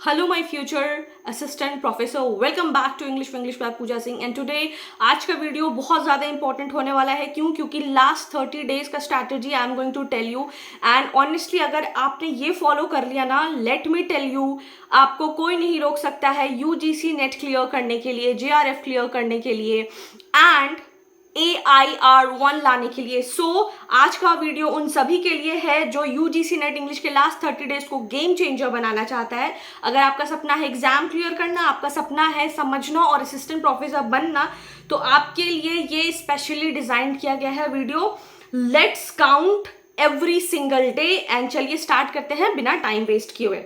Hello my future assistant professor, welcome back to English by Pooja Singh. And today आज का video बहुत ज़्यादा important होने वाला है। क्योंकि लास्ट 30 डेज का strategy I am going to tell you. And honestly अगर आपने ये फॉलो कर लिया ना, लेट मी टेल यू, आपको कोई नहीं रोक सकता है यूजीसी नेट क्लियर करने के लिए, जेआरएफ क्लियर करने के लिए एंड AIR1 लाने के लिए। आज का वीडियो उन सभी के लिए है जो यूजीसी नेट इंग्लिश के लास्ट 30 डेज को गेम चेंजर बनाना चाहता है। अगर आपका सपना है एग्जाम क्लियर करना, आपका सपना है समझना और असिस्टेंट प्रोफेसर बनना, तो आपके लिए ये स्पेशली डिजाइन किया गया है video. Let's count every single day and चलिए स्टार्ट करते हैं बिना टाइम वेस्ट किए हुए।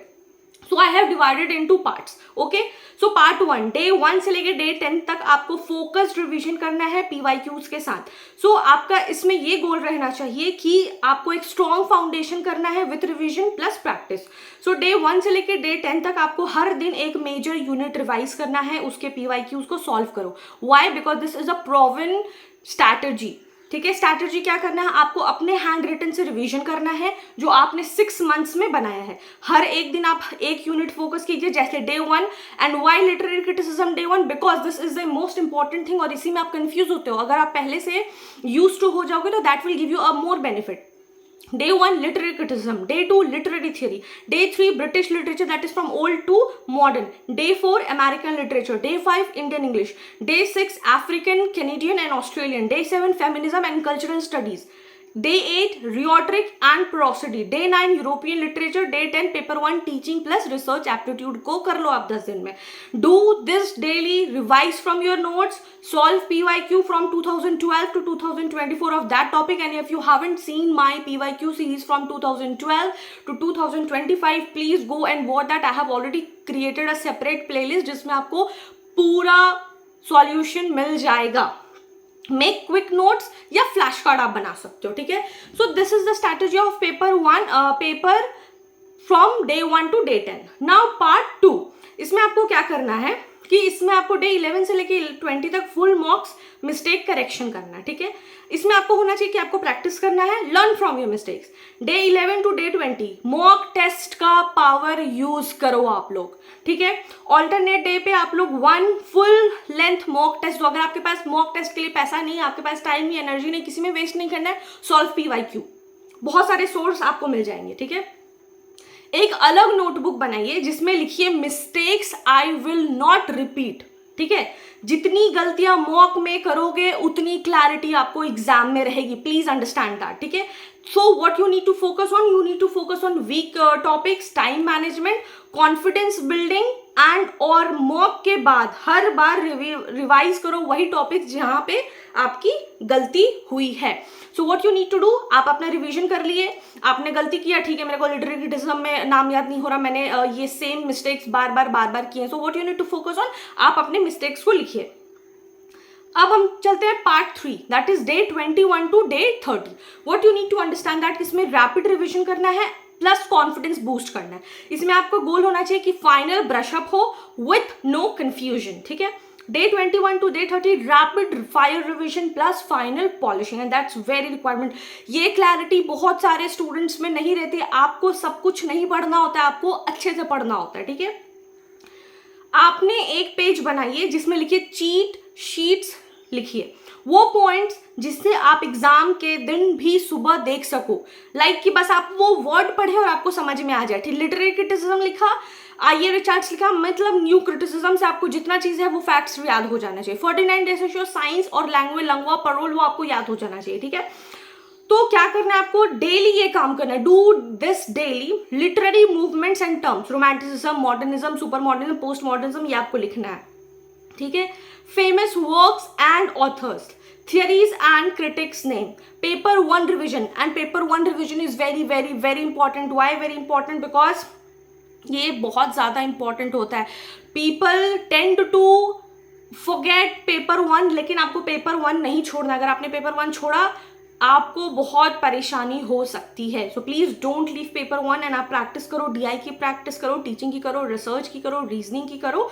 So I have divided into parts. Okay? So part 1, day 1 से लेके day 10 तक आपको फोकस्ड रिवीजन करना है PYQs के साथ। So आपका इसमें ये गोल रहना चाहिए कि आपको एक स्ट्रॉन्ग फाउंडेशन करना है with revision plus practice. So day 1 से लेके day 10 तक आपको हर दिन एक मेजर यूनिट रिवाइज करना है, उसके PYQs को सॉल्व करो। Why? Because this is a proven strategy. ठीक है, स्ट्रैटेजी क्या करना है, आपको अपने हैंड रिटन से रिवीजन करना है जो आपने 6 मंथ्स में बनाया है। हर एक दिन आप एक यूनिट फोकस कीजिए, जैसे day 1। And why literary criticism day 1? Because this is the most important thing. और इसी में आप कंफ्यूज होते हो। अगर आप पहले से यूज टू हो जाओगे तो that will give you a more benefit. Day 1 literary criticism, day 2 literary theory, day 3 British literature, that is from old to modern, day 4 American literature, day 5 Indian English, day 6 African, Canadian and Australian, day 7 feminism and cultural studies, day 8 rhetoric and prosody, day 9 European literature, day 10 paper 1 teaching plus research aptitude को कर लो आप 10 दिन में। Do this daily, revise from your notes, solve PYQ from 2012 to 2024 of that topic, and if you haven't seen my PYQ series from 2012 to 2025, please go and watch that. I have already created a separate playlist जिसमें आपको पूरा solution मिल जाएगा। Make quick notes या flash card आप बना सकते हो। ठीक है, so this is the strategy of paper 1, paper from day 1 to day 10। Now part 2, इसमें आपको क्या करना है कि इसमें आपको डे 11 से लेके 20 तक फुल मॉक्स मिस्टेक करेक्शन करना है। ठीक है, इसमें आपको होना चाहिए कि आपको प्रैक्टिस करना है, learn from your mistakes. Day 11 to day 20 mock test का पावर यूज करो आप लोग। ठीक है, ऑल्टरनेट डे पे आप लोग 1 फुल लेंथ मॉक टेस्ट दो। अगर आपके पास मॉक टेस्ट के लिए पैसा नहीं, आपके पास टाइम या एनर्जी नहीं, किसी में वेस्ट नहीं करना है, सॉल्व PYQ। बहुत सारे सोर्स आपको मिल जाएंगे। ठीक है, एक अलग नोटबुक बनाइए जिसमें लिखिए mistakes I will not repeat. ठीक है, जितनी गलतियां मॉक में करोगे उतनी क्लैरिटी आपको एग्जाम में रहेगी। Please understand that. ठीक है, so what you need to focus on, you need to focus on weak topics, time management, confidence building and और मॉक के बाद हर बार रिवाइज करो वही टॉपिक्स जहां पे आपकी गलती हुई है। So what you need to do, आप अपना रिवीजन कर लिए, आपने गलती किया, ठीक है, मेरे को लिटरेरी क्रिटिसिज्म में नाम याद नहीं हो रहा, मैंने ये सेम मिस्टेक्स बार बार किए। So what you need to focus on, आप अपने मिस्टेक्स को लिखिए। अब हम चलते हैं part 3, that is day 21 to day 30। What you need to understand that इसमें रैपिड रिवीजन करना है प्लस कॉन्फिडेंस बूस्ट करना है। इसमें आपका गोल होना चाहिए कि फाइनल ब्रशअप हो विथ नो कंफ्यूजन। ठीक है, day 21 to day 30 rapid fire revision plus final polishing, and that's very requirement. ये क्लैरिटी बहुत सारे स्टूडेंट्स में नहीं रहती। आपको सब कुछ नहीं पढ़ना होता है, आपको अच्छे से पढ़ना होता है। ठीक है, आपने एक पेज बनाइए जिसमें लिखिए चीट शीट्स, लिखिए वो पॉइंट्स जिससे आप एग्जाम के दिन भी सुबह देख सको। लाइक कि बस आप वो वर्ड पढ़े और आपको समझ में आ जाए। ठीक, लिटरेरी क्रिटिसिज्म लिखा, आईए रिचार्ड्स लिखा, मतलब न्यू क्रिटिसिज्म से आपको जितना चीज है वो फैक्ट्स याद हो जाना चाहिए। 49 डेज से साइंस और लैंग्वेज लंगवा परोल वो आपको याद हो जाना चाहिए। ठीक है, तो क्या करना है आपको, डेली ये काम करना है। Do this daily. Literary movements and terms, romanticism, modernism, super modernism, post modernism, ये आपको लिखना है। ठीक है, famous works and authors, theories and critics name, paper 1 revision, and paper 1 revision is very important. Why very important? Because ये बहुत ज़्यादा important होता है। People tend to forget paper 1, लेकिन आपको paper 1 नहीं छोड़ना। अगर आपने paper 1 छोड़ा आपको बहुत परेशानी हो सकती है. So please don't leave paper 1 and आप प्रैक्टिस करो, DI की प्रैक्टिस करो, टीचिंग की करो, रिसर्च की करो, रीजनिंग की करो.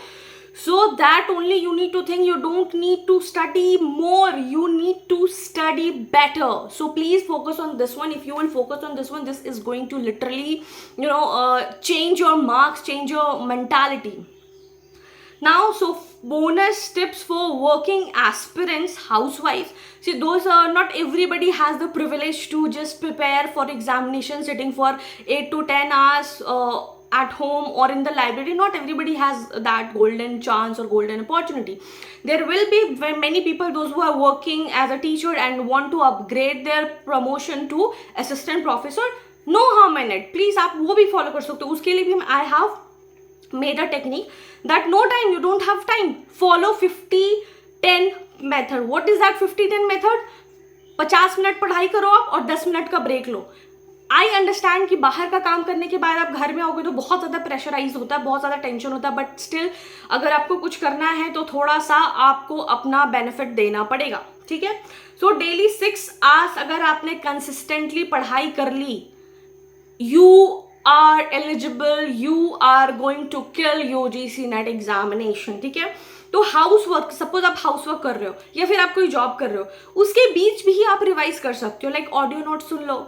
So that only you need to think. You don't need to study more, you need to study better. So please focus on this one. If you will focus on this one, this is going to literally change your marks, change your mentality. Now, so bonus tips for working aspirants, housewives. See, those are not everybody has the privilege to just prepare for examination sitting for 8 to 10 hours at home or in the library. Not everybody has that golden chance or golden opportunity. There will be many people, those who are working as a teacher and want to upgrade their promotion to assistant professor. No harm in it. Please आप वो भी follow कर सकते हो. उसके लिए भी I have made a technique that no time, you don't have time, follow 50-10 method. What is that 50-10 method? 50 minute पढ़ाई करो आप और 10 मिनट का ब्रेक लो. आई अंडरस्टैंड कि बाहर का काम करने के बाद आप घर में आओगे तो बहुत ज़्यादा प्रेशराइज होता है, बहुत ज़्यादा टेंशन होता है, बट स्टिल अगर आपको कुछ करना है तो थोड़ा सा आपको अपना बेनिफिट देना पड़ेगा. ठीक है. सो डेली 6 आवर्स अगर आपने कंसिस्टेंटली पढ़ाई कर ली, you are eligible, you are going to kill UGC NET examination. ठीक है. तो हाउस वर्क, सपोज आप हाउस वर्क कर रहे हो या फिर आप कोई जॉब कर रहे हो, उसके बीच भी आप रिवाइज कर सकते हो. लाइक ऑडियो नोट सुन लो,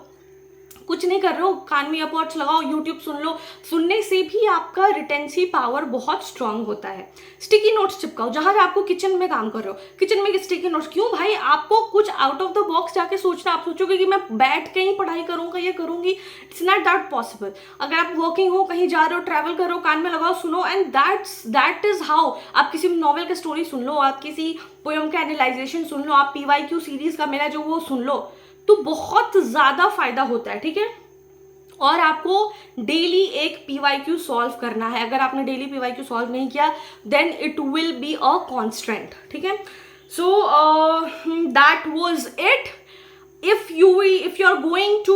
कुछ नहीं कर रहे हो, कान में ईयरपॉड्स लगाओ, यूट्यूब सुन लो. सुनने से भी आपका रिटेंसिव पावर बहुत स्ट्रांग होता है. स्टिकी नोट्स चिपकाओ. जहां आपको किचन में काम कर रहे हो, किचन में स्टिकी नोट्स क्यों भाई? आपको कुछ आउट ऑफ द बॉक्स जाके सोचना. आप सोचोगे कि मैं बैठ के ही पढ़ाई करूंगा, ये करूंगी. It's not that possible. अगर आप वर्किंग हो, कहीं जा रहे हो, ट्रैवल कर रहे हो, कान में लगाओ, सुनो. And that is how. आप किसी नॉवल का स्टोरी सुन लो, आप किसी पोएम का एनालाइजेशन सुन लो, आप PYQ सीरीज का मेरा जो वो सुन लो, तो बहुत ज़्यादा फायदा होता है. ठीक है. और आपको डेली एक PYQ सॉल्व करना है. अगर आपने डेली PYQ सॉल्व नहीं किया, then it will be a constant. ठीक है. So that was it. if you are going to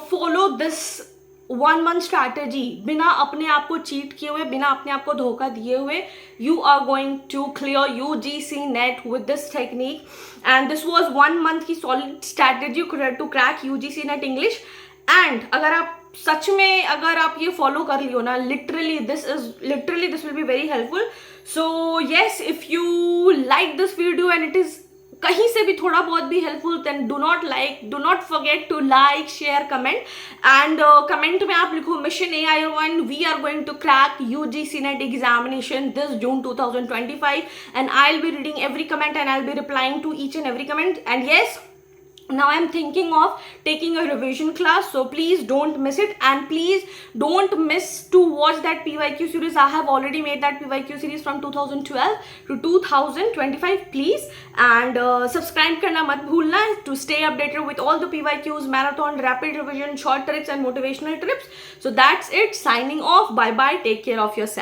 follow this 1 month strategy, बिना अपने आप को चीट किए हुए, बिना अपने आप को धोखा दिए हुए, you are going to clear UGC NET with this technique. And this was 1 month की solid strategy to crack UGC NET English. And अगर आप सच में अगर आप ये फॉलो कर लियो ना, literally this will be very helpful. So yes, if you like this video and it is कहीं से भी थोड़ा बहुत भी helpful, then do not forget to like, share, comment. And comment में आप लिखो mission AI1, we are going to crack UGC NET examination this June 2025, and I'll be reading every comment and I'll be replying to each and every comment. And yes, now I'm thinking of taking a revision class, so please don't miss it, and please don't miss to watch that PYQ series. I have already made that PYQ series from 2012 to 2025, please. And subscribe करना मत भूलना to stay updated with all the PYQs, marathon, rapid revision, short tricks and motivational tips. So that's it. Signing off. Bye bye. Take care of yourself.